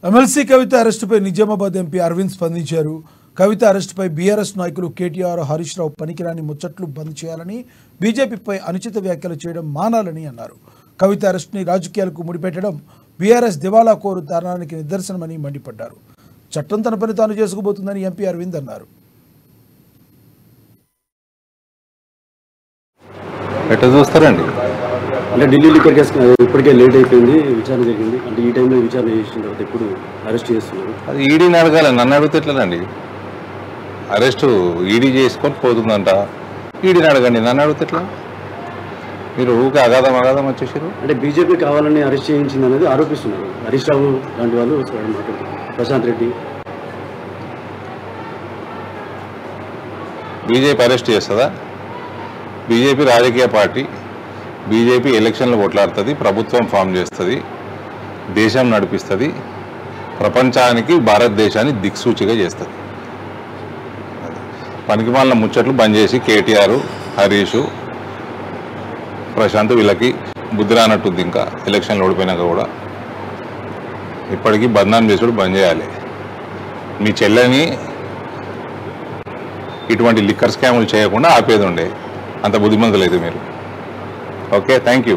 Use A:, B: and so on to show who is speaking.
A: MLC కవిత అరెస్టుపై Nizamabad MP Arvind స్పందించారు. కవిత అరెస్టుపై BRS నాయకులు కేటీఆర్, హరీష్ రావు పనికిరాని ముచ్చట్లు బంద్ చేయాలని, బీజేపీపై అనుచిత వ్యాఖ్యలు చేయడం మానాలని అన్నారు. కవిత అరెస్టుని రాజకీయాలకు ముడిపెట్టడం బీఆర్ఎస్ దివాలా కోరు ధారణానికి నిదర్శనమని మండిపడ్డారు. చట్టం తన పని తాను చేసుకుపోతుందని ఎంపీ అరవింద్ అన్నారు.
B: ఎట్లా చూస్తారండి
C: అంటే ఢిల్లీ లిక్కర్ కేసు ఇప్పటికే లేట్ అయిపోయింది, విచారణ జరిగింది. అంటే ఈ టైంలో విచారణ చేసిన తర్వాత ఇప్పుడు అరెస్ట్ చేస్తున్నారు.
B: అది ఈడీని అడగాలి, నన్ను అడిగితే ఎట్లనండి? అరెస్టు ఈడీ చేసుకొని పోతుందంట, ఈడీని అడగండి, నన్ను అడిగితే ఎట్లా? మీరు ఊరికే అగాధం వచ్చేసారు.
C: అంటే బీజేపీ కావాలని అరెస్ట్ చేయించింది అనేది ఆరోపిస్తున్నారు హరీష్ రావు లాంటి వాళ్ళు, ప్రశాంత్ రెడ్డి.
B: బీజేపీ అరెస్ట్ చేస్తుందా? బీజేపీ రాజకీయ పార్టీ. బీజేపీ ఎలక్షన్లు కొట్లాడుతుంది, ప్రభుత్వం ఫామ్ చేస్తుంది, దేశం నడిపిస్తుంది, ప్రపంచానికి భారతదేశాన్ని దిక్సూచిగా చేస్తుంది. పనికిమాలిన ముచ్చట్లు బంద్ చేసి కేటీఆర్, హరీష్, ప్రశాంత్ వీళ్ళకి బుద్ధి రానట్టుంది. ఇంకా ఎలక్షన్లు ఓడిపోయినాక కూడా ఇప్పటికీ బంధనం చేసుడు బంద్ చేయాలి. మీ చెల్లెని ఇటువంటి లిక్కర్ స్కాములు చేయకుండా ఆపేది ఉండే. అంత బుద్ధిమంతులైతే మీరు. Okay, thank you.